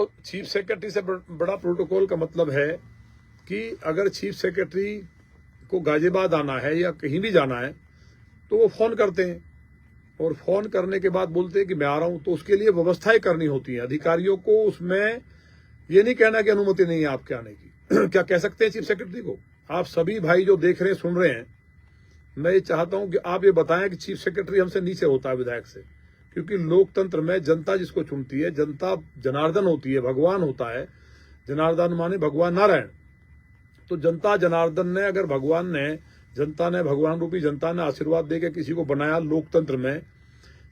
तो chief secretary से बड़ा प्रोटोकॉल का मतलब है कि अगर चीफ सेक्रेटरी को गाजियाबाद आना है या कहीं भी जाना है तो वो फोन करते हैं और फोन करने के बाद बोलते हैं कि मैं आ रहा हूं, तो उसके लिए व्यवस्थाएं करनी होती हैं अधिकारियों को। उसमें ये नहीं कहना कि अनुमति नहीं है आपके आने की क्या कह सकते हैं चीफ सेक्रेटरी को? आप सभी भाई जो देख रहे हैं सुन रहे हैं, मैं ये चाहता हूं कि आप ये बताएं कि चीफ सेक्रेटरी हमसे नीचे होता है विधायक से, क्योंकि लोकतंत्र में जनता जिसको चुनती है, जनता जनार्दन होती है, भगवान होता है। जनार्दन माने भगवान नारायण। तो जनता जनार्दन ने, अगर भगवान ने, जनता ने, भगवान रूपी जनता ने आशीर्वाद देकर किसी को बनाया लोकतंत्र में,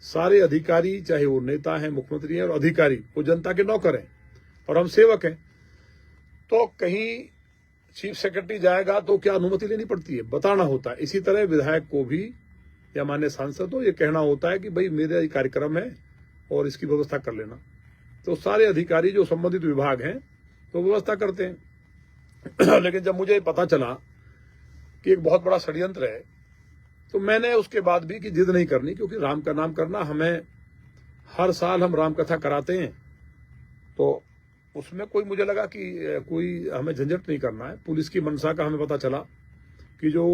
सारे अधिकारी चाहे वो नेता हैं, मुख्यमंत्री हैं और अधिकारी, वो जनता के नौकर हैं और हम सेवक हैं। तो कहीं चीफ सेक्रेटरी जाएगा तो क्या अनुमति लेनी पड़ती है, बताना होता है। इसी तरह विधायक को भी या मान्य सांसद हो ये कहना होता है कि भाई मेरा ये कार्यक्रम है और इसकी व्यवस्था कर लेना। तो सारे अधिकारी जो संबंधित विभाग हैं तो व्यवस्था करते हैं। लेकिन जब मुझे पता चला कि एक बहुत बड़ा षड्यंत्र है तो मैंने उसके बाद भी कि जिद नहीं करनी, क्योंकि राम का नाम करना, हमें हर साल हम राम कथा कराते हैं तो उसमें कोई, मुझे लगा कि कोई हमें झंझट नहीं करना है। पुलिस की मंशा का हमें पता चला कि जो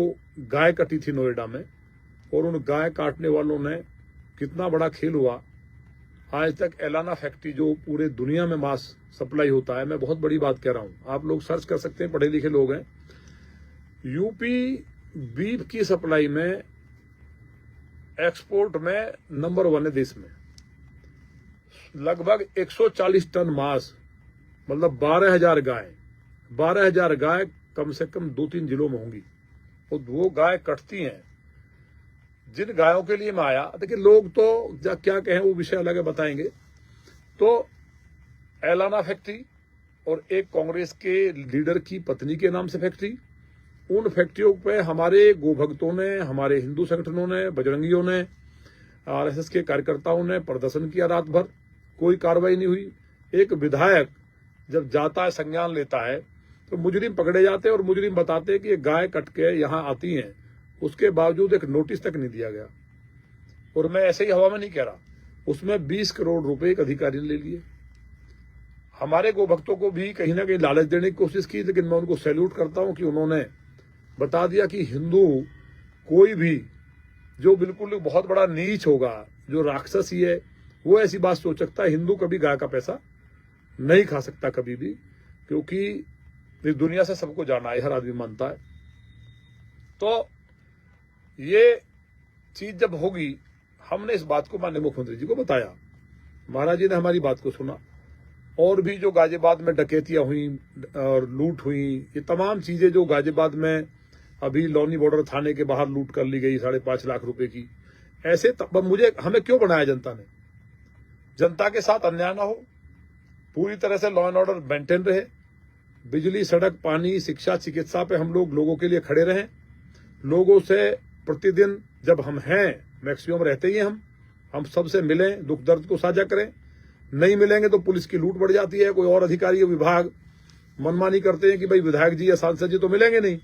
गाय कटी थी नोएडा में और उन गाय काटने वालों ने कितना बड़ा खेल हुआ। आज तक एलाना फैक्ट्री जो पूरे दुनिया में मांस सप्लाई होता है, मैं बहुत बड़ी बात कह रहा हूं, आप लोग सर्च कर सकते हैं, पढ़े लिखे लोग हैं, यूपी बीफ की सप्लाई में, एक्सपोर्ट में नंबर 1 है देश में। लगभग 140 टन मांस, मतलब 12,000 गाय, 12,000 गाय कम से कम 2-3 जिलों में होंगी। और वो गाय कटती हैं। जिन गायों के लिए मैं आया, देखिए लोग तो क्या कहें वो विषय अलग है, बताएंगे। तो एलाना फैक्ट्री और एक कांग्रेस के लीडर की पत्नी के नाम से फैक्ट्री, उन फैक्ट्रियों पे हमारे गोभक्तों ने, हमारे हिंदू संगठनों ने, बजरंगियों ने, आरएसएस के कार्यकर्ताओं ने प्रदर्शन किया रात भर, कोई कार्रवाई नहीं हुई। एक विधायक जब जाता है, संज्ञान लेता है, तो मुजरिम पकड़े जाते हैं और मुजरिम बताते हैं कि ये गाय कट के यहां आती हैं, उसके बावजूद एक नोटिस तक नहीं दिया गया। और मैं ऐसे ही हवा में नहीं कह रहा, उसमें 20 करोड़ रुपए एक अधिकारी ने ले लिए। हमारे गोभक्तों को भी कहीं ना कहीं लालच देने की कोशिश की, लेकिन मैं उनको सैल्यूट करता हूं कि उन्होंने बता दिया कि हिंदू कोई भी जो बिल्कुल बहुत बड़ा नीच होगा, जो राक्षस ही है, वो ऐसी बात सोच सकता है। हिंदू कभी गाय का पैसा नहीं खा सकता कभी भी, क्योंकि इस दुनिया से सबको जाना है, हर आदमी मानता है। तो ये चीज जब होगी, हमने इस बात को माननीय मुख्यमंत्री जी को बताया, महाराज जी ने हमारी बात को सुना। और भी जो गाजियाबाद में डकैतियां हुई और लूट हुई, ये तमाम चीजें जो गाजियाबाद में अभी लोनी बॉर्डर थाने के बाहर लूट कर ली गई 5.5 लाख रुपए की, ऐसे हमें क्यों बनाया जनता ने? जनता के साथ अन्याय ना हो, पूरी तरह से लॉ एंड ऑर्डर मेंटेन रहे, बिजली, सड़क, पानी, शिक्षा, चिकित्सा पे हम लोगों के लिए खड़े रहें। लोगों से प्रतिदिन, जब हम हैं, मैक्सिमम रहते ही हैं, हम सबसे मिलें, दुख दर्द को साझा करें। नहीं मिलेंगे तो पुलिस की लूट बढ़ जाती है, कोई और अधिकारी या विभाग मनमानी करते हैं कि भाई विधायक जी या सांसद जी तो मिलेंगे नहीं।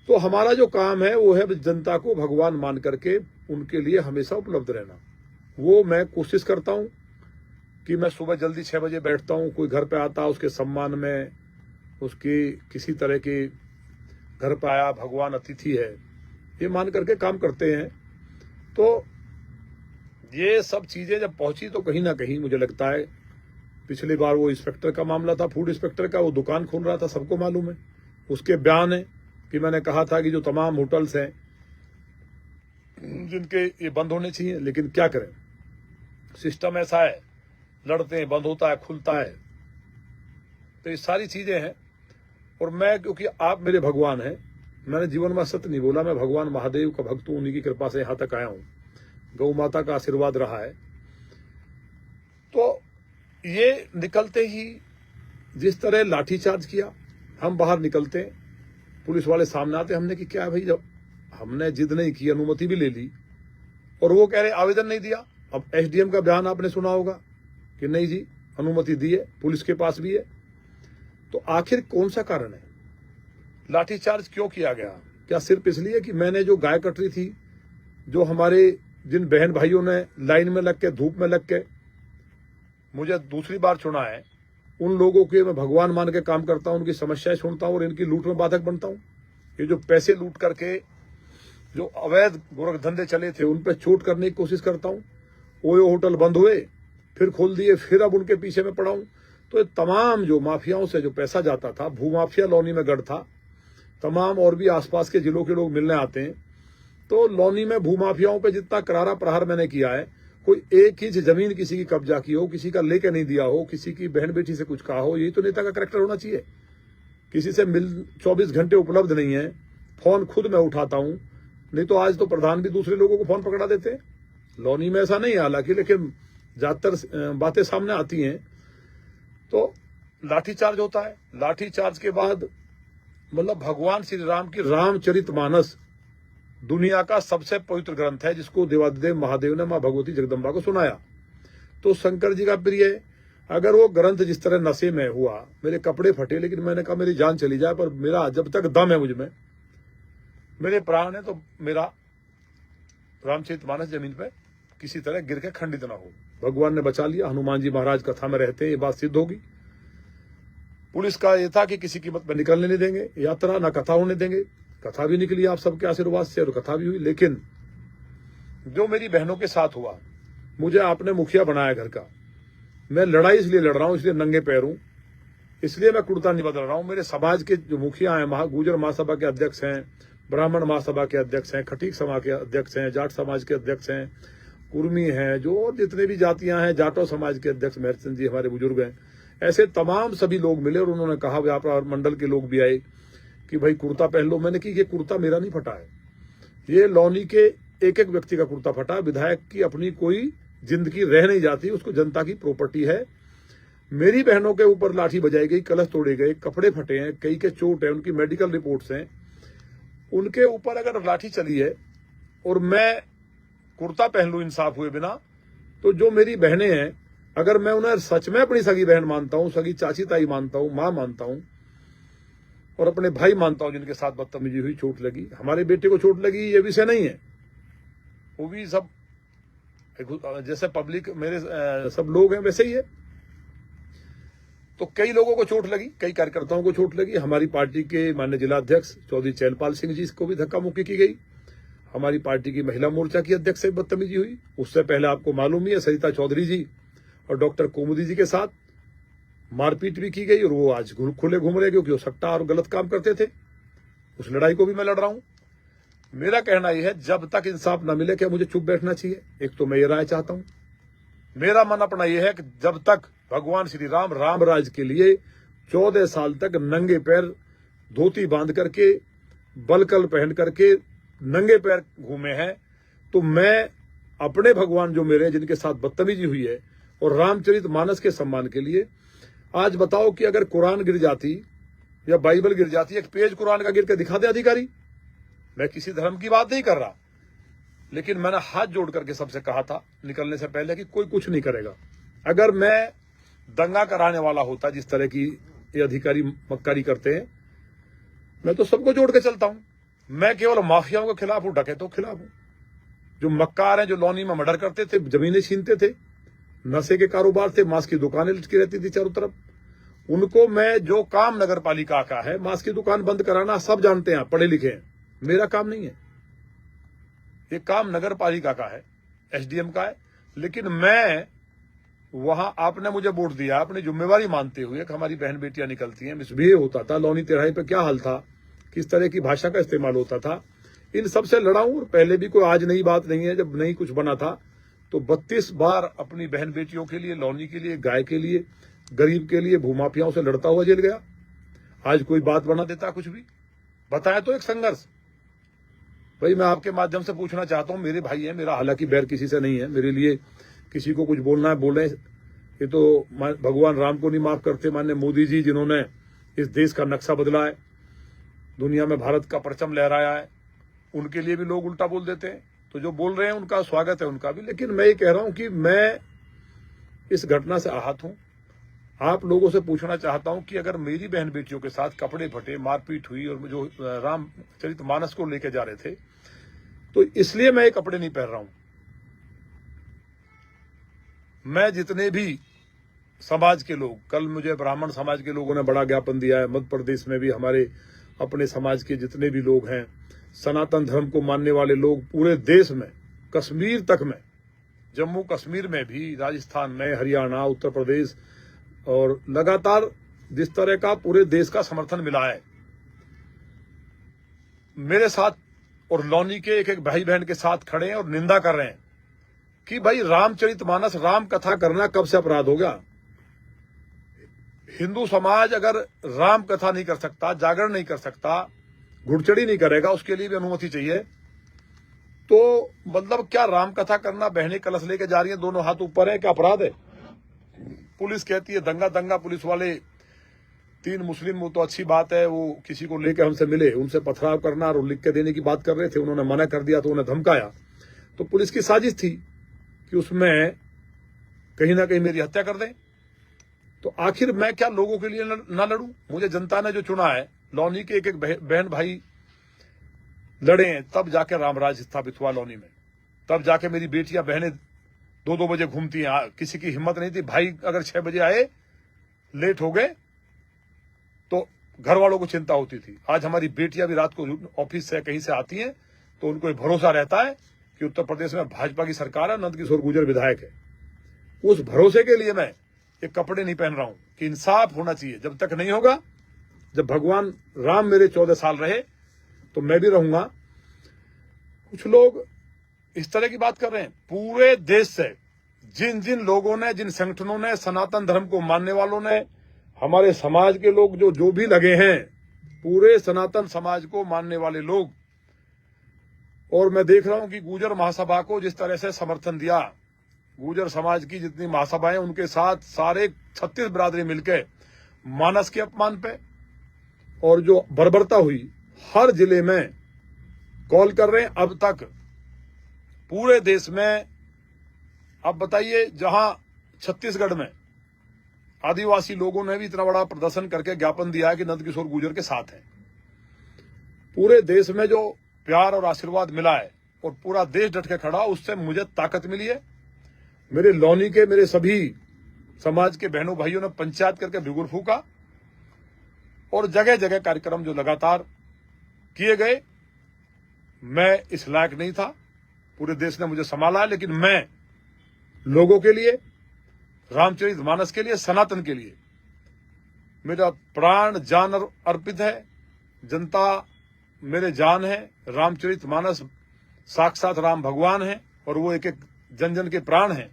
तो हमारा जो काम है वो है जनता को भगवान मान करके उनके लिए हमेशा उपलब्ध रहना। वो मैं कोशिश करता हूं कि मैं सुबह जल्दी 6 बजे बैठता हूं, कोई घर पे आता, उसके सम्मान में, उसकी किसी तरह की घर पे आया, भगवान अतिथि है, ये मान करके काम करते हैं। तो ये सब चीजें जब पहुंची तो कहीं ना कहीं मुझे लगता है, पिछली बार वो इंस्पेक्टर का मामला था, फूड इंस्पेक्टर का, वो दुकान खोल रहा था, सबको मालूम है, उसके बयान है कि मैंने कहा था कि जो तमाम होटल्स हैं जिनके ये बंद होने चाहिए, लेकिन क्या करें, सिस्टम ऐसा है, लड़ते हैं, बंद होता है, खुलता है। तो ये सारी चीजें हैं। और मैं, क्योंकि आप मेरे भगवान हैं, मैंने जीवन में सत्य नहीं बोला, मैं भगवान महादेव का भक्त हूं, उन्हीं की कृपा से यहां तक आया हूं, गौ माता का आशीर्वाद रहा है। तो ये निकलते ही जिस तरह लाठीचार्ज किया, हम बाहर निकलते, पुलिस वाले सामने आते, हमने कि क्या भाई, जब हमने जिद नहीं की, अनुमति भी ले ली, और वो कह रहे आवेदन नहीं दिया। अब एसडीएम का बयान आपने सुना होगा कि नहीं जी अनुमति दी है, पुलिस के पास भी है। तो आखिर कौन सा कारण है, लाठीचार्ज क्यों किया गया? क्या सिर्फ इसलिए कि मैंने जो गाय कटरी थी, जो हमारे जिन बहन भाइयों ने लाइन में लग के, धूप में लग के मुझे दूसरी बार चुना है, उन लोगों के मैं भगवान मान के काम करता हूं, उनकी समस्याएं सुनता हूं और इनकी लूट में बाधक बनता हूं। ये जो पैसे लूट करके जो अवैध गोरख धंधे चले थे उन पर चोट करने की कोशिश करता हूं। ओयो होटल बंद हुए, फिर खोल दिए, फिर अब उनके पीछे में पड़ा हूं। तो ये तमाम जो माफियाओं से जो पैसा जाता था, भूमाफिया लौनी में गढ़ था, तमाम और भी आसपास के जिलों के लोग मिलने आते हैं। तो लौनी में भूमाफियाओं पे जितना करारा प्रहार मैंने किया है, कोई एक ही जमीन किसी की कब्जा की हो, किसी का लेके नहीं दिया हो, किसी की बहन बेटी से कुछ कहा हो, यही तो नेता का करैक्टर होना चाहिए। किसी से मिल 24 घंटे उपलब्ध नहीं है, फोन खुद मैं उठाता हूं, नहीं तो आज तो प्रधान भी दूसरे लोगों को फोन पकड़ा देते हैं। लौनी में ऐसा नहीं है हालांकि, लेकिन ज्यादातर बातें सामने आती हैं। तो लाठीचार्ज होता है। लाठीचार्ज के बाद मतलब भगवान श्री राम की रामचरितमानस दुनिया का सबसे पवित्र ग्रंथ है, जिसको देवादिदेव महादेव ने मां भगवती जगदम्बा को सुनाया। तो शंकर जी का प्रिय है। अगर वो ग्रंथ जिस तरह नशे में हुआ, मेरे कपड़े फटे, लेकिन मैंने कहा मेरी जान चली जाए पर मेरा जब तक दम है मुझ में, मेरे प्राण है, तो मेरा रामचरितमानस जमीन पे किसी तरह गिर के खंडित ना हो। भगवान ने बचा लिया। हनुमान जी महाराज कथा में रहते हैं, ये बात सिद्ध होगी। पुलिस का ये था कि किसी कीमत पर निकलने नहीं देंगे यात्रा, ना कथा होने देंगे। कथा भी निकली आप सबके आशीर्वाद से और कथा भी हुई। लेकिन जो मेरी बहनों के साथ हुआ, मुझे आपने मुखिया बनाया घर का, मैं लड़ाई इसलिए लड़ रहा हूं, इसलिए नंगे पैर हूं, इसलिए मैं कुर्ता नहीं बदल रहा हूं। मेरे समाज के जो मुखिया हैं, गुर्जर महासभा के अध्यक्ष हैं, ब्राह्मण महासभा के अध्यक्ष हैं, खटीक समाज के अध्यक्ष हैं, जाट समाज के अध्यक्ष हैं, कुर्मी हैं, जो जितने भी जातियां हैं, जाटो समाज के अध्यक्ष महरचंद जी हमारे बुजुर्ग हैं, ऐसे तमाम सभी लोग मिले और उन्होंने कहा, व्यापार मंडल के लोग भी आए कि भाई कुर्ता पहन लो। मैंने कि ये कुर्ता मेरा नहीं फटा है, ये लौनी के एक एक व्यक्ति का कुर्ता फटा। विधायक की अपनी कोई जिंदगी रह नहीं जाती, उसको जनता की प्रॉपर्टी है। मेरी बहनों के ऊपर लाठी बजाई गई, कलश तोड़े गए, कपड़े फटे हैं, कई के चोट है, उनकी मेडिकल रिपोर्ट्स हैं। उनके ऊपर अगर लाठी चली है और मैं कुर्ता पहन लूं इंसाफ हुए बिना, तो जो मेरी बहनें हैं, अगर मैं उन्हें सच में अपनी सगी बहन मानता हूं, सगी चाची ताई मानता हूं, मां मानता हूं और अपने भाई मानता हूं जिनके साथ बदतमीजी हुई, चोट लगी, हमारे बेटे को चोट लगी, ये विषय नहीं है। वो भी सब जैसे पब्लिक मेरे सब लोग हैं वैसे ही है। तो कई लोगों को चोट लगी, कई कार्यकर्ताओं को चोट लगी। हमारी पार्टी के माननीय जिलाध्यक्ष चौधरी चैनपाल सिंह जी को भी धक्का मुक्की की गई। हमारी पार्टी की महिला मोर्चा की अध्यक्ष से बदतमीजी हुई। उससे पहले आपको मालूम ही है, सरिता चौधरी जी और डॉक्टर कुमुदी जी के साथ मारपीट भी की गई और वो आज खुले घूम रहे क्योंकि वो सट्टा और गलत काम करते थे। उस लड़ाई को भी मैं लड़ रहा हूं। मेरा कहना यह है, जब तक इंसाफ न मिले क्या मुझे चुप बैठना चाहिए? एक तो मैं ये राय चाहता हूं। मेरा मन अपना यह है कि जब तक भगवान श्री राम रामराज के लिए 14 साल तक नंगे पैर धोती बांध करके, बलकल पहन करके नंगे पैर घूमे हैं, तो मैं अपने भगवान जो मेरे जिनके साथ बदतमीजी हुई है और रामचरित मानस के सम्मान के लिए, आज बताओ कि अगर कुरान गिर जाती या बाइबल गिर जाती, एक पेज कुरान का गिर के दिखा दे अधिकारी। मैं किसी धर्म की बात नहीं कर रहा, लेकिन मैंने हाथ जोड़ करके सबसे कहा था निकलने से पहले कि कोई कुछ नहीं करेगा। अगर मैं दंगा कराने वाला होता, जिस तरह की ये अधिकारी मक्कारी करते हैं, मैं तो सबको जोड़ के चलता हूं। मैं केवल माफियाओं के खिलाफ हूं, डकैतों के खिलाफ हूं। जो मक्कार हैं, जो लौनी में मर्डर करते थे, जमीनें छीनते थे, नशे के कारोबार थे, मांस की दुकानें लटकी रहती थी चारों तरफ, उनको मैं जो काम नगर पालिका का है, मांस की दुकान बंद कराना, सब जानते हैं, पढ़े लिखे हैं, मेरा काम नहीं है। ये काम नगर पालिका का है, एसडीएम का है। लेकिन मैं वहां, आपने मुझे वोट दिया, अपनी जिम्मेवारी मानते हुए कि हमारी बहन बेटियां निकलती हैं, मिसबिहेव होता था, लौनी तिराही पे क्या हाल था, किस तरह की भाषा का इस्तेमाल होता था, इन सब से लड़ा हूं। और पहले भी कोई आज नई बात नहीं है। जब नहीं कुछ बना था तो 32 बार अपनी बहन बेटियों के लिए, लौनी के लिए, गाय के लिए, गरीब के लिए भूमाफियाओं से लड़ता हुआ जेल गया। आज कोई बात बना देता, कुछ भी बताया तो एक संघर्ष। भाई मैं आपके माध्यम से पूछना चाहता हूं, मेरे भाई हैं, मेरा हालांकि बैर किसी से नहीं है, मेरे लिए किसी को कुछ बोलना है बोले। ये तो भगवान राम को नहीं माफ करते माननीय मोदी जी, जिन्होंने इस देश का नक्शा बदला है, दुनिया में भारत का परचम लहराया है, उनके लिए भी लोग उल्टा बोल देते हैं। तो जो बोल रहे हैं उनका स्वागत है, उनका भी। लेकिन मैं ये कह रहा हूं कि मैं इस घटना से आहत हूं। आप लोगों से पूछना चाहता हूं कि अगर मेरी बहन बेटियों के साथ कपड़े फटे, मारपीट हुई और जो रामचरित मानस को लेकर जा रहे थे, तो इसलिए मैं ये कपड़े नहीं पहन रहा हूं। मैं जितने भी समाज के लोग, कल मुझे ब्राह्मण समाज के लोगों ने बड़ा ज्ञापन दिया है, मध्य प्रदेश में भी हमारे अपने समाज के जितने भी लोग हैं, सनातन धर्म को मानने वाले लोग पूरे देश में, कश्मीर तक में, जम्मू कश्मीर में भी, राजस्थान में, हरियाणा, उत्तर प्रदेश, और लगातार जिस तरह का पूरे देश का समर्थन मिला है मेरे साथ, और लौनी के एक एक भाई बहन के साथ खड़े हैं और निंदा कर रहे हैं कि भाई रामचरितमानस, राम कथा करना कब से अपराध हो गया। हिंदू समाज अगर राम कथा नहीं कर सकता, जागरण नहीं कर सकता, घुड़चड़ी नहीं करेगा, उसके लिए भी अनुमति चाहिए, तो मतलब क्या राम कथा करना, बहनें कलश लेके जा रही हैं, दोनों हाथ ऊपर है, क्या अपराध है? पुलिस कहती है दंगा दंगा, पुलिस वाले 3 मुस्लिम, वो तो अच्छी बात है, वो किसी को लेकर हमसे मिले, उनसे पथराव करना और लिख के देने की बात कर रहे थे, उन्होंने मना कर दिया तो उन्हें धमकाया, तो पुलिस की साजिश थी कि उसमें कहीं ना कहीं मेरी हत्या कर दें। तो आखिर मैं क्या लोगों के लिए ना लड़ूं? मुझे जनता ने जो चुना है, लौनी के एक एक बहन भाई लड़े हैं, तब जाके रामराज स्थापित हुआ लौनी में, तब जाके मेरी बेटियां बहनें 2-2 बजे घूमती हैं। किसी की हिम्मत नहीं थी, भाई अगर 6 बजे आए, लेट हो गए तो घर वालों को चिंता होती थी। आज हमारी बेटियां भी रात को ऑफिस से कहीं से आती हैं तो उनको भरोसा रहता है कि उत्तर प्रदेश में भाजपा की सरकार है, नंदकिशोर गुर्जर विधायक है। उस भरोसे के लिए मैं ये कपड़े नहीं पहन रहा हूं कि इंसाफ होना चाहिए। जब तक नहीं होगा, जब भगवान राम मेरे 14 साल रहे तो मैं भी रहूंगा। कुछ लोग इस तरह की बात कर रहे हैं। पूरे देश से जिन जिन लोगों ने, जिन संगठनों ने, सनातन धर्म को मानने वालों ने, हमारे समाज के लोग जो भी लगे हैं, पूरे सनातन समाज को मानने वाले लोग, और मैं देख रहा हूं कि गुर्जर महासभा को जिस तरह से समर्थन दिया, गुर्जर समाज की जितनी महासभाएं, उनके साथ सारे 36 बिरादरी मिलकर मानस के अपमान पे और जो बर्बरता हुई, हर जिले में कॉल कर रहे हैं। अब तक पूरे देश में, अब बताइए, जहां छत्तीसगढ़ में आदिवासी लोगों ने भी इतना बड़ा प्रदर्शन करके ज्ञापन दिया है कि नंदकिशोर गुर्जर के साथ है। पूरे देश में जो प्यार और आशीर्वाद मिला है और पूरा देश डट के खड़ा, उससे मुझे ताकत मिली है। मेरे लौनी के, मेरे सभी समाज के बहनों भाइयों ने पंचायत करके बिगुल फूका और जगह जगह कार्यक्रम जो लगातार किए गए। मैं इस लायक नहीं था, पूरे देश ने मुझे संभाला है, लेकिन मैं लोगों के लिए, रामचरितमानस के लिए, सनातन के लिए मेरा प्राण जान अर्पित है। जनता मेरे जान है। रामचरितमानस साक्षात राम भगवान है और वो एक एक जन जन के प्राण हैं।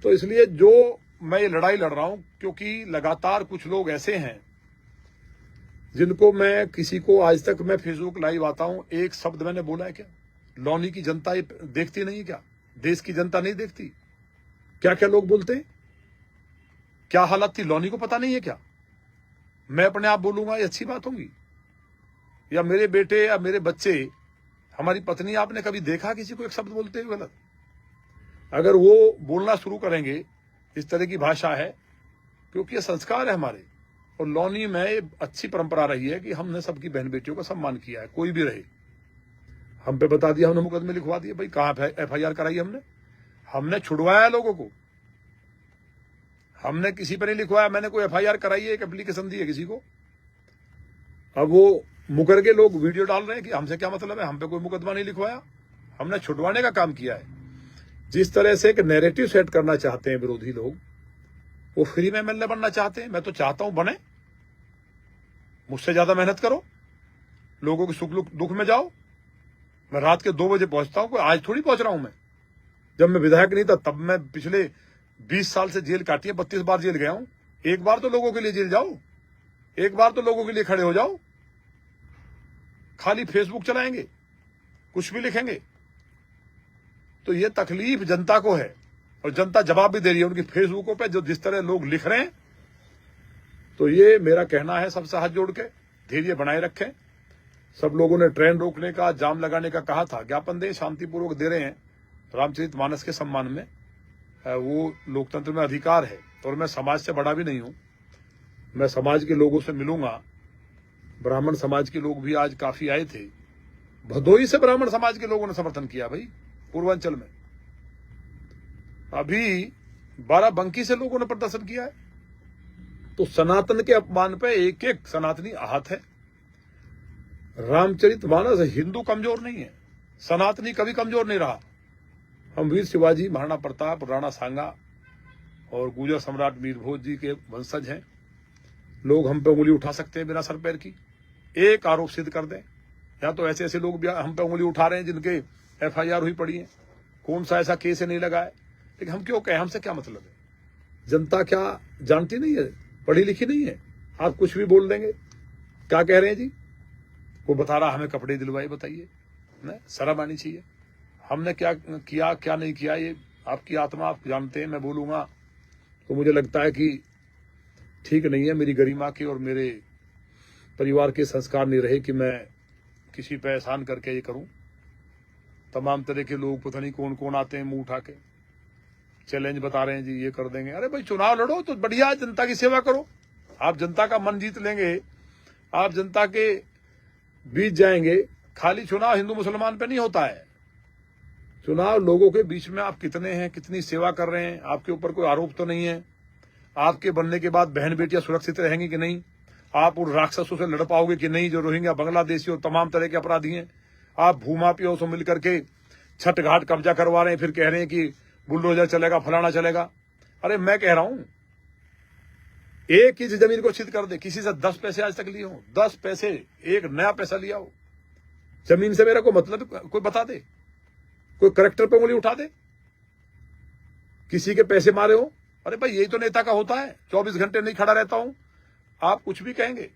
तो इसलिए जो मैं ये लड़ाई लड़ रहा हूं, क्योंकि लगातार कुछ लोग ऐसे हैं जिनको मैं, किसी को आज तक मैं फेसबुक लाइव आता हूं, एक शब्द मैंने बोला है क्या? लौनी की जनता ये देखती नहीं है क्या? देश की जनता नहीं देखती? क्या क्या लोग बोलते हैं, क्या हालत थी, लौनी को पता नहीं है क्या? मैं अपने आप बोलूंगा ये अच्छी बात होगी? या मेरे बेटे या मेरे बच्चे, हमारी पत्नी, आपने कभी देखा किसी को एक शब्द बोलते हुए गलत? अगर वो बोलना शुरू करेंगे, इस तरह की भाषा है, क्योंकि ये संस्कार है हमारे। और लौनी में अच्छी परंपरा रही है कि हमने सबकी बहन बेटियों का सम्मान किया है, कोई भी रहे। हम पे बता दिया, हमने मुकदमे लिखवा दिए। भाई कहाँ FIR कराई हमने छुड़वाया लोगों को, हमने किसी पर नहीं लिखवाया। मैंने कोई FIR कराई है, एक एप्लीकेशन दी है किसी को। अब वो मुकर के लोग वीडियो डाल रहे हैं कि हमसे क्या मतलब है, हम पे कोई मुकदमा नहीं लिखवाया, हमने छुड़वाने का काम किया है। जिस तरह से एक नैरेटिव सेट करना चाहते हैं विरोधी लोग, वो फ्री में MLA बनना चाहते हैं। मैं तो चाहता हूं बने, मुझसे ज्यादा मेहनत करो, लोगों के सुख दुख में जाओ। मैं रात के 2 बजे पहुंचता हूं, आज थोड़ी पहुंच रहा हूं मैं। जब मैं विधायक नहीं था तब मैं पिछले 20 साल से जेल काटी है, 32 बार जेल गया हूं। एक बार तो लोगों के लिए जेल जाओ, एक बार तो लोगों के लिए खड़े हो जाओ। खाली फेसबुक चलाएंगे, कुछ भी लिखेंगे, तो ये तकलीफ जनता को है और जनता जवाब भी दे रही है उनकी फेसबुकों पे जो जिस तरह लोग लिख रहे हैं। तो ये मेरा कहना है, सबसे हाथ जोड़ के धैर्य बनाए रखें। सब लोगों ने ट्रेन रोकने का, जाम लगाने का कहा था, ज्ञापन दें, शांतिपूर्वक दे रहे हैं रामचरितमानस के सम्मान में। वो लोकतंत्र में अधिकार है और मैं समाज से बड़ा भी नहीं हूं। मैं समाज के लोगों से मिलूंगा। ब्राह्मण समाज के लोग भी आज काफी आए थे। भदोही से ब्राह्मण समाज के लोगों ने समर्थन किया भाई, पूर्वांचल में। अभी बाराबंकी से लोगों ने प्रदर्शन किया है। तो सनातन के अपमान पे एक एक सनातनी आहत है। रामचरितमानस हिंदू कमजोर नहीं है, सनातनी कभी कमजोर नहीं रहा। हम वीर शिवाजी, महाराणा प्रताप, राणा सांगा और गुर्जर सम्राट मीर भोज जी के वंशज हैं। लोग हम पे उंगली उठा सकते हैं बिना सर पैर की। एक आरोप सिद्ध कर दें, या तो ऐसे ऐसे लोग भी हम पे उंगली उठा रहे हैं जिनके FIR हुई पड़ी है, कौन सा ऐसा केस नहीं लगा है, लेकिन हम क्यों कहें, हमसे क्या मतलब है। जनता क्या जानती नहीं है, पढ़ी लिखी नहीं है, आप कुछ भी बोल देंगे। क्या कह रहे हैं जी, वो बता रहा हमें कपड़े दिलवाए, बताइए, शर्म आनी चाहिए। हमने क्या किया क्या नहीं किया, ये आपकी आत्मा आप जानते हैं। मैं बोलूंगा तो मुझे लगता है कि ठीक नहीं है, मेरी गरिमा के और मेरे परिवार के संस्कार नहीं रहे कि मैं किसी पे एहसान करके ये करूं। तमाम तरह के लोग पता नहीं कौन कौन आते हैं मुंह उठा के, चैलेंज बता रहे हैं जी ये कर देंगे। अरे भाई चुनाव लड़ो तो बढ़िया, जनता की सेवा करो। आप जनता का मन जीत लेंगे, आप जनता के बीच जाएंगे। खाली चुनाव हिंदू मुसलमान पे नहीं होता है, चुनाव लोगों के बीच में आप कितने हैं, कितनी सेवा कर रहे हैं, आपके ऊपर कोई आरोप तो नहीं है, आपके बनने के बाद बहन बेटियां सुरक्षित रहेंगी कि नहीं, आप उन राक्षसों से लड़ पाओगे कि नहीं जो रोहिंग्या, बांग्लादेशी और तमाम तरह के अपराधी हैं। आप भूमाफियाओं से मिलकर के छठ घाट कब्जा करवा रहे हैं, फिर कह रहे हैं कि बुलडोजर चलेगा, फलाना चलेगा। अरे मैं कह रहा हूं, एक इंच जमीन को छिद कर दे, किसी से 10 पैसे आज तक लिए हो, 10 पैसे, एक नया पैसा लिया हो जमीन से, मेरा को मतलब कोई बता दे, कोई करेक्टर पे उंगली उठा दे, किसी के पैसे मारे हो। अरे भाई यही तो नेता का होता है, 24 घंटे नहीं खड़ा रहता हूं, आप कुछ भी कहेंगे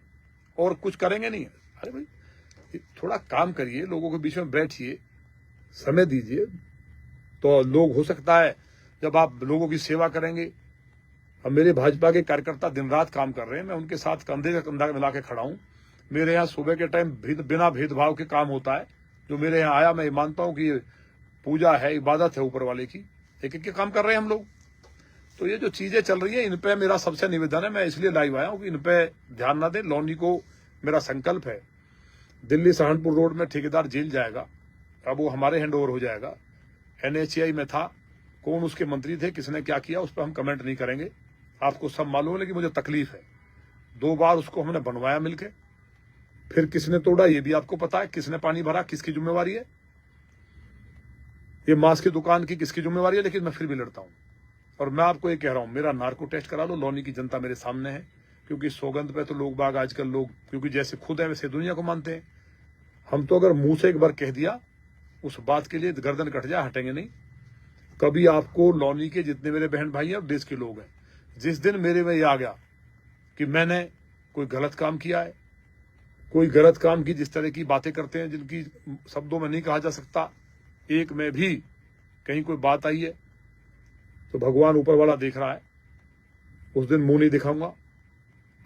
और कुछ करेंगे नहीं। अरे भाई थोड़ा काम करिए, लोगों के बीच में बैठिए, समय दीजिए, तो लोग हो सकता है जब आप लोगों की सेवा करेंगे। अब मेरे भाजपा के कार्यकर्ता दिन रात काम कर रहे हैं, मैं उनके साथ कंधे से कंधा मिला के खड़ा हूं। मेरे यहाँ सुबह के टाइम बिना भेदभाव के काम होता है। जो मेरे यहाँ आया, मैं मानता हूं कि पूजा है, इबादत है ऊपर वाले की, एक एक के काम कर रहे हैं हम लोग। तो ये जो चीजें चल रही है, इन पे मेरा सबसे निवेदन है, मैं इसलिए लाइव आया हूं कि इन पे ध्यान ना दें। लौनी को मेरा संकल्प है, दिल्ली सहारनपुर रोड में ठेकेदार जेल जाएगा, अब वो हमारे हैंड ओवर हो जाएगा। NHAI में था, कौन उसके मंत्री थे, किसने क्या किया, उस पर हम कमेंट नहीं करेंगे, आपको सब मालूम है। लेकिन मुझे तकलीफ है, 2 बार उसको हमने बनवाया मिलके, फिर किसने तोड़ा ये भी आपको पता है, किसने पानी भरा, किसकी जिम्मेवारी है, ये मांस की दुकान की किसकी जिम्मेवारी है। लेकिन मैं फिर भी लड़ता हूं, और मैं आपको ये कह रहा हूं, मेरा नार्को टेस्ट करा लो, लौनी की जनता मेरे सामने है। क्योंकि सौगंध पे तो लोग बाग आजकल लोग, क्योंकि जैसे खुद है वैसे दुनिया को मानते हैं। हम तो अगर मुंह से एक बार कह दिया, उस बात के लिए गर्दन कट जाए, हटेंगे नहीं कभी। आपको लौनी के जितने मेरे बहन भाई हैं और देश के लोग हैं, जिस दिन मेरे में ये आ गया कि मैंने कोई गलत काम किया है, कोई गलत काम की, जिस तरह की बातें करते हैं जिनकी शब्दों में नहीं कहा जा सकता, एक में भी कहीं कोई बात आई है, तो भगवान ऊपर वाला देख रहा है, उस दिन मुंह नहीं दिखाऊंगा।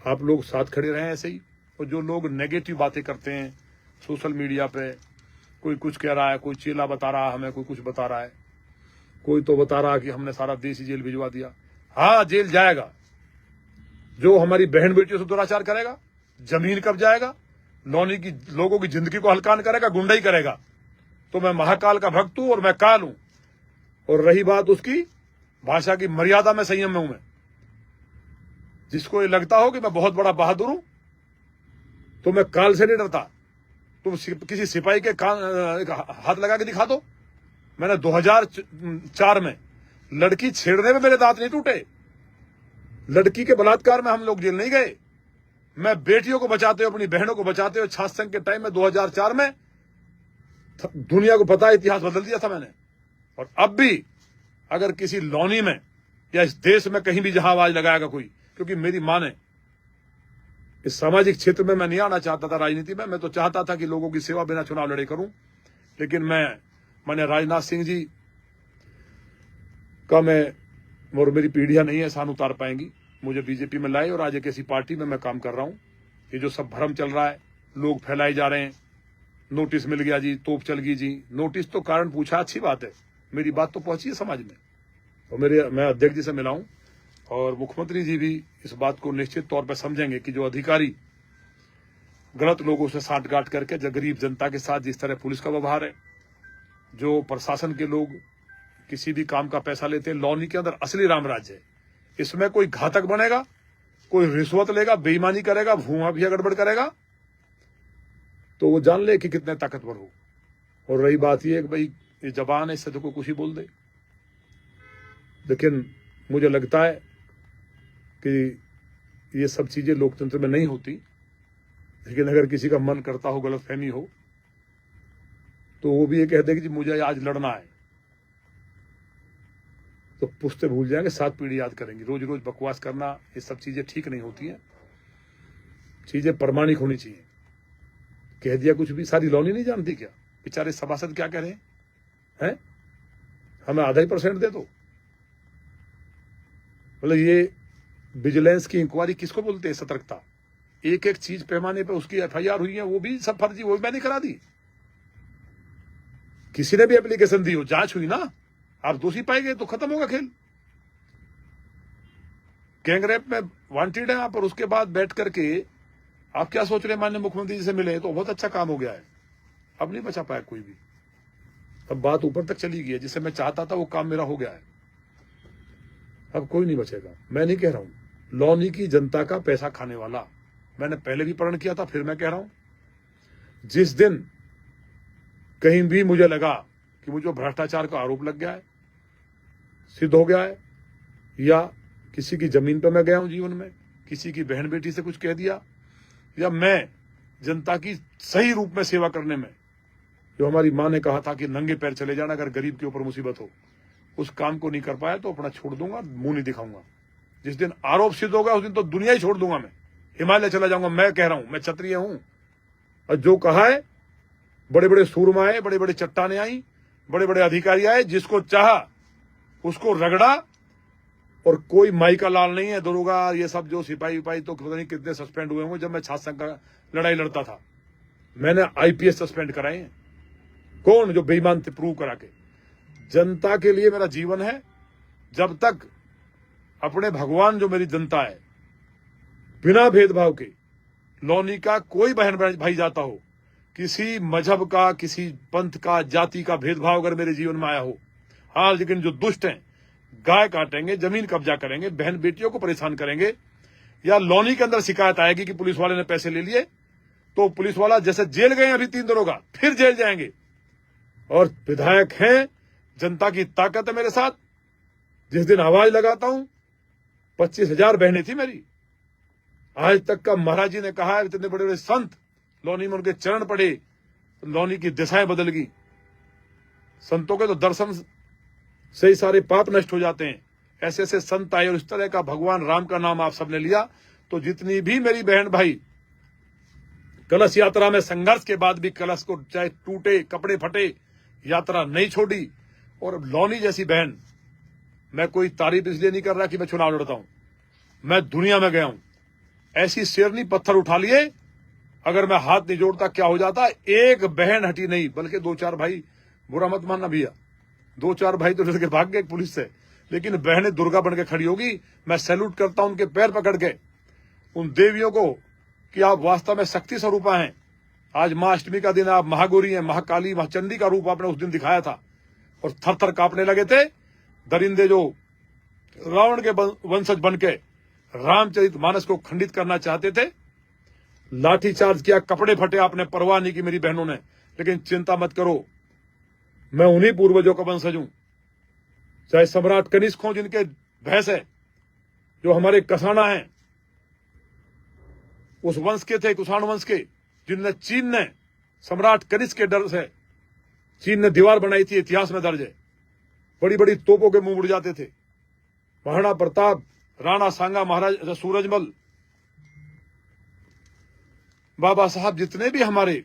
आप लोग साथ खड़े रहें ऐसे ही। और जो लोग नेगेटिव बातें करते हैं सोशल मीडिया पे, कोई कुछ कह रहा है, कोई चेला बता रहा है हमें, कोई कुछ बता रहा है, कोई तो बता रहा है कि हमने सारा देश ही जेल भिजवा दिया। हाँ, जेल जाएगा जो हमारी बहन बेटियों से दुराचार करेगा, जमीन कब जाएगा, लौनी की लोगों की जिंदगी को हल्कान करेगा, गुंडाई करेगा। तो मैं महाकाल का भक्त हूं और मैं काल हूं। और रही बात उसकी भाषा की मर्यादा में, संयम में हूं मैं। जिसको ये लगता हो कि मैं बहुत बड़ा बहादुर हूं, तो मैं काल से नहीं डरता। तुम किसी सिपाही के हाथ लगा के दिखा दो। मैंने 2004 में लड़की छेड़ने में मेरे दांत नहीं टूटे, लड़की के बलात्कार में हम लोग जेल नहीं गए। मैं बेटियों को बचाते हुए, अपनी बहनों को बचाते हुए छात्र संघ के टाइम में 2004 में, दुनिया को पता, इतिहास बदल दिया था मैंने। और अब भी अगर किसी लौनी में या इस देश में कहीं भी जहां आवाज लगाएगा कोई, क्योंकि मेरी मां ने, इस सामाजिक क्षेत्र में मैं नहीं आना चाहता था राजनीति में, मैं तो चाहता था कि लोगों की सेवा बिना चुनाव लड़े करूं। लेकिन मैंने राजनाथ सिंह जी का और मेरी पीढ़ियां नहीं है सान उतार पाएंगी, मुझे बीजेपी में लाए और आज एक ऐसी पार्टी में मैं काम कर रहा हूं। ये जो सब भ्रम चल रहा है, लोग फैलाए जा रहे हैं, नोटिस मिल गया जी, तोप चल गई जी। नोटिस तो कारण पूछा, अच्छी बात है, मेरी बात तो पहुंची है समाज में। और मैं अध्यक्ष जी से मिला हूं, और मुख्यमंत्री जी भी इस बात को निश्चित तौर पर समझेंगे कि जो अधिकारी गलत लोगों से साठगांठ करके, जो गरीब जनता के साथ जिस तरह पुलिस का व्यवहार है, जो प्रशासन के लोग किसी भी काम का पैसा लेते हैं। लॉनी के अंदर असली रामराज्य है। इसमें कोई घातक बनेगा, कोई रिश्वत लेगा, बेईमानी करेगा, भूआ भी गड़बड़ करेगा, तो वो जान ले कि कितने ताकतवर हो। और रही बात ये कि भाई ये जबान है, इससे तो कोई कुछ ही बोल दे। लेकिन मुझे लगता है कि ये सब चीजें लोकतंत्र में नहीं होती। लेकिन अगर किसी का मन करता हो, गलतफहमी हो, तो वो भी ये कह दे कि जी मुझे आज लड़ना है, तो पुश्ते भूल जाएंगे, 7 पीढ़ी याद करेंगे। रोज रोज बकवास करना, ये सब चीजें ठीक नहीं होती हैं। चीजें प्रमाणिक होनी चाहिए। कह दिया कुछ भी, सारी लॉनी नहीं जानती क्या? बेचारे सभासद क्या कह रहे हैं? हमें आधा ही % दे दो। मतलब ये विजिलेंस की इंक्वायरी किसको बोलते हैं? सतर्कता। एक एक चीज पैमाने पे उसकी FIR हुई है, वो भी सब फर्जी, वो भी मैंने करा दी। किसी ने भी एप्लीकेशन दी हो, जांच हुई ना, आप दोषी पाए गए तो खत्म होगा खेल। गैंगरेप में वांटेड है आप, और उसके बाद बैठ करके आप क्या सोच रहे हैं? माननीय मुख्यमंत्री जी से मिले तो बहुत अच्छा काम हो गया है। अब नहीं बचा पाया कोई भी। अब बात ऊपर तक चली गई है। जिसे मैं चाहता था वो काम मेरा हो गया है। अब कोई नहीं बचेगा। मैं नहीं कह रहा हूं लॉनी की जनता का पैसा खाने वाला, मैंने पहले भी प्रण किया था, फिर मैं कह रहा हूं जिस दिन कहीं भी मुझे लगा कि मुझे भ्रष्टाचार का आरोप लग गया है, सिद्ध हो गया है, या किसी की जमीन पर मैं गया हूं जीवन में, किसी की बहन बेटी से कुछ कह दिया, या मैं जनता की सही रूप में सेवा करने में, जो हमारी मां ने कहा था कि नंगे पैर चले जाना अगर गरीब के ऊपर मुसीबत हो, उस काम को नहीं कर पाया तो अपना छोड़ दूंगा, मुंह नहीं दिखाऊंगा। जिस दिन आरोप सिद्ध होगा उस दिन तो दुनिया ही छोड़ दूंगा। मैं हिमालय चला जाऊंगा। मैं कह रहा हूं, मैं क्षत्रिय हूं, और जो कहा है, बड़े बड़े सूरमा आए, बड़े बड़े चट्टाने आई, बड़े बड़े अधिकारी आए, जिसको चाहा उसको रगड़ा। और कोई माई का लाल नहीं है, दरोगा ये सब जो सिपाही विपाही तो पता नहीं कितने सस्पेंड हुए होंगे। जब मैं छात्र संघ का लड़ाई लड़ता था, मैंने IPS सस्पेंड कराए हैं। कौन? जो बेईमान थे, प्रूव करा के। जनता के लिए मेरा जीवन है। जब तक अपने भगवान जो मेरी जनता है, बिना भेदभाव के, लॉनी का कोई बहन भाई जाता हो, किसी मजहब का, किसी पंथ का, जाति का भेदभाव अगर मेरे जीवन में आया हो, हाँ, लेकिन जो दुष्ट हैं, गाय काटेंगे, जमीन कब्जा करेंगे, बहन बेटियों को परेशान करेंगे, या लॉनी के अंदर शिकायत आएगी कि पुलिस वाले ने पैसे ले लिए, तो पुलिस वाला जैसे जेल गए अभी 3 दरोगा, फिर जेल जाएंगे। और विधायक हैं, जनता की ताकत है मेरे साथ। जिस दिन आवाज लगाता हूं, 25,000 बहनें थी मेरी। आज तक का महाराज जी ने कहा है, इतने बड़े बड़े संत लॉनी में उनके चरण पड़े, लॉनी की दिशाएं बदल गई। संतों के तो दर्शन से ही सारे पाप नष्ट हो जाते हैं। ऐसे ऐसे संत आए, और इस तरह का भगवान राम का नाम आप सबने लिया, तो जितनी भी मेरी बहन भाई कलश यात्रा में संघर्ष के बाद भी कलश को चाहे टूटे, कपड़े फटे, यात्रा नहीं छोड़ी। और लॉनी जैसी बहन, मैं कोई तारीफ इसलिए नहीं कर रहा कि मैं चुनाव लड़ता हूं, मैं दुनिया में गया हूं, ऐसी शेरनी पत्थर उठा लिए, अगर मैं हाथ नहीं जोड़ता क्या हो जाता। एक बहन हटी नहीं, बल्कि 2-4 भाई, बुरा मत मानना भैया, 2-4 भाई तो डर के भाग गए पुलिस से, लेकिन बहनें दुर्गा बन के खड़ी होगी। मैं सैल्यूट करता हूं उनके पैर पकड़ के, उन देवियों को, कि आप वास्तव में शक्ति स्वरूपा हैं। आज मां अष्टमी का दिन, आप महागौरी हैं, महाकाली, महाचंडी का रूप आपने उस दिन दिखाया था, और थर थर कांपने लगे थे। दरिंदे जो रावण के वंशज बन के रामचरितमानस को खंडित करना चाहते थे, लाठीचार्ज किया, कपड़े फटे, आपने परवाह नहीं की मेरी बहनों ने। लेकिन चिंता मत करो, मैं उन्हीं पूर्वजों का वंशज हूं, चाहे सम्राट कनिष्क हो जिनके भैंस है, जो हमारे कसाना हैं, उस वंश के थे, कुषाण वंश के, जिनने चीन ने सम्राट कनिष्क के डर से, चीन ने दीवार बनाई थी, इतिहास में दर्ज है। बड़ी बड़ी तोपों के मुंह उड़ जाते थे। महाराणा प्रताप, राणा सांगा, महाराज सूरजमल, बाबा साहब, जितने भी हमारे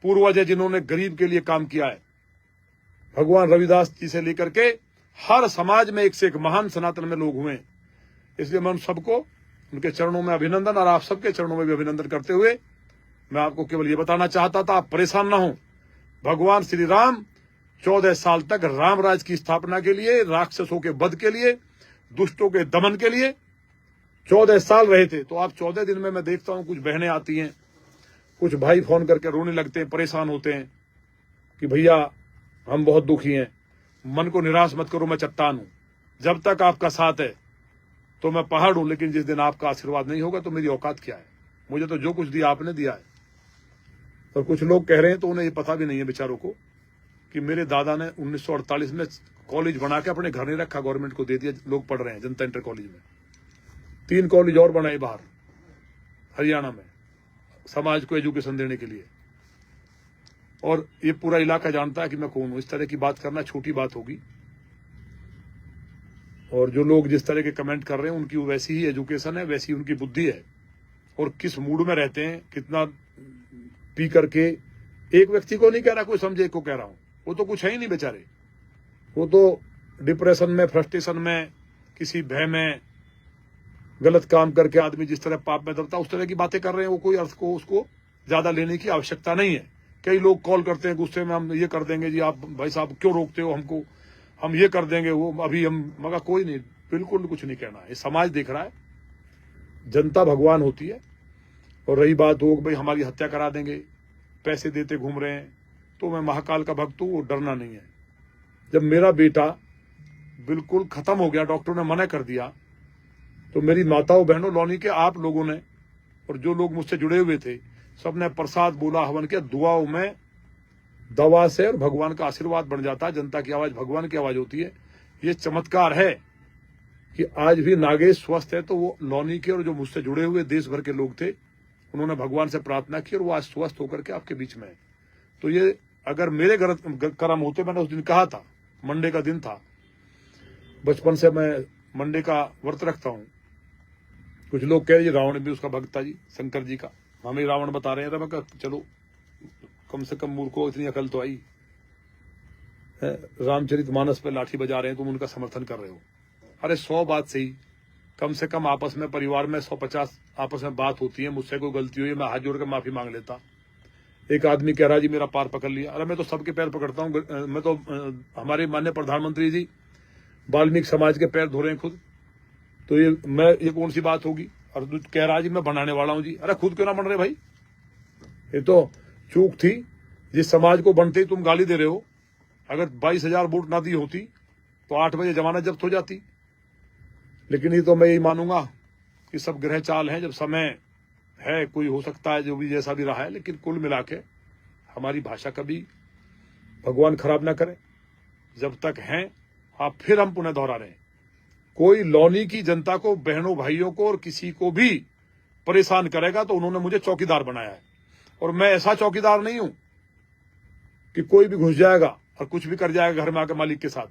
पूर्वज है जिन्होंने गरीब के लिए काम किया है, भगवान रविदास जी से लेकर के हर समाज में एक से एक महान सनातन में लोग हुए। इसलिए मैं उन सबको, उनके चरणों में अभिनंदन, और आप सबके चरणों में भी अभिनंदन करते हुए मैं आपको केवल ये बताना चाहता था, आप परेशान ना हो। भगवान श्री राम 14 साल तक राम राज की स्थापना के लिए, राक्षसों के वध के लिए, दुष्टों के दमन के लिए 14 साल रहे थे। तो आप 14 दिन में मैं देखता हूं कुछ बहनें आती हैं, कुछ भाई फोन करके रोने लगते हैं, परेशान होते हैं कि भैया हम बहुत दुखी हैं। मन को निराश मत करो, मैं चट्टान हूं। जब तक आपका साथ है तो मैं पहाड़ हूं, लेकिन जिस दिन आपका आशीर्वाद नहीं होगा तो मेरी औकात क्या है। मुझे तो जो कुछ दिया आपने दिया है। और कुछ लोग कह रहे हैं तो उन्हें ये पता भी नहीं है बेचारों को कि मेरे दादा ने 1948 में कॉलेज बना के अपने घर नहीं रखा, गवर्नमेंट को दे दिया। लोग पढ़ रहे हैं जनता इंटर कॉलेज में। 3 कॉलेज और बनाए बाहर हरियाणा में समाज को एजुकेशन देने के लिए। और ये पूरा इलाका जानता है कि मैं कौन हूं। इस तरह की बात करना छोटी बात होगी। और जो लोग जिस तरह के कमेंट कर रहे हैं उनकी वैसी ही एजुकेशन है, वैसी उनकी बुद्धि है। और किस मूड में रहते हैं, कितना पी करके। एक व्यक्ति को नहीं कह रहा, कोई समझे को कह रहा हूं। वो तो कुछ है ही नहीं बेचारे। वो तो डिप्रेशन में, फ्रस्ट्रेशन में, किसी भय में, गलत काम करके आदमी जिस तरह पाप में दबता उस तरह की बातें कर रहे हैं। वो कोई अर्थ को उसको ज्यादा लेने की आवश्यकता नहीं है। कई लोग कॉल करते हैं गुस्से में, हम ये कर देंगे जी, आप भाई साहब क्यों रोकते हो हमको, हम ये कर देंगे, वो अभी हम। मगर कोई नहीं, बिल्कुल कुछ नहीं कहना है। ये समाज देख रहा है, जनता भगवान होती है। और रही बात हो भाई हमारी हत्या करा देंगे, पैसे देते घूम रहे हैं, तो मैं महाकाल का भक्त हूं, वो डरना नहीं है। जब मेरा बेटा बिल्कुल खत्म हो गया, डॉक्टर ने मना कर दिया, तो मेरी माताओं बहनों, लौनी के आप लोगों ने और जो लोग मुझसे जुड़े हुए थे सबने प्रसाद बोला, हवन किया। दुआओं में दवा से और भगवान का आशीर्वाद बन जाता है। जनता की आवाज भगवान की आवाज होती है। ये चमत्कार है कि आज भी नागेश स्वस्थ है। तो वो लौनी के और जो मुझसे जुड़े हुए देश भर के लोग थे, उन्होंने भगवान से प्रार्थना की और वो आज स्वस्थ होकर के आपके बीच में है। तो ये अगर मेरे कर्म होते, मैंने उस दिन कहा था, मंडे का दिन था, बचपन से मैं मंडे का व्रत रखता हूं। कुछ लोग कह रहे रावण भी उसका भक्त था जी, शंकर जी का। हमें रावण बता रहे हैं। मैं कहा चलो कम से कम मूर्खों इतनी अकल तो आई। रामचरितमानस पे लाठी बजा रहे हैं, तुम उनका समर्थन कर रहे हो। अरे 100 बात सही, कम से कम आपस में परिवार में 150 आपस में बात होती है। मुझसे कोई गलती हुई, मैं हाथ जोड़ कर माफी मांग लेता। एक आदमी कह रहा जी मेरा पैर पकड़ लिया। अरे मैं तो सबके पैर पकड़ता हूँ। मैं तो हमारे माननीय प्रधानमंत्री जी वाल्मीकि समाज के पैर धो रहे हैं खुद। तो ये कौन सी बात होगी। और तू कह रहा जी मैं बनाने वाला हूं जी। अरे खुद क्यों ना बन रहे भाई। ये तो चूक थी, जिस समाज को बनते ही तुम गाली दे रहे हो। अगर 22,000 वोट ना दी होती तो 8 बजे जमानत जब्त हो जाती। लेकिन ये तो मैं यही मानूंगा कि सब ग्रह चाल है। जब समय है, कोई हो सकता है जो भी जैसा भी रहा है, लेकिन कुल मिला के हमारी भाषा कभी भगवान खराब ना करे। जब तक हैं आप, फिर हम पुनः दोहरा रहे हैं, कोई लौनी की जनता को, बहनों भाइयों को और किसी को भी परेशान करेगा तो उन्होंने मुझे चौकीदार बनाया है। और मैं ऐसा चौकीदार नहीं हूं कि कोई भी घुस जाएगा और कुछ भी कर जाएगा घर में आकर मालिक के साथ।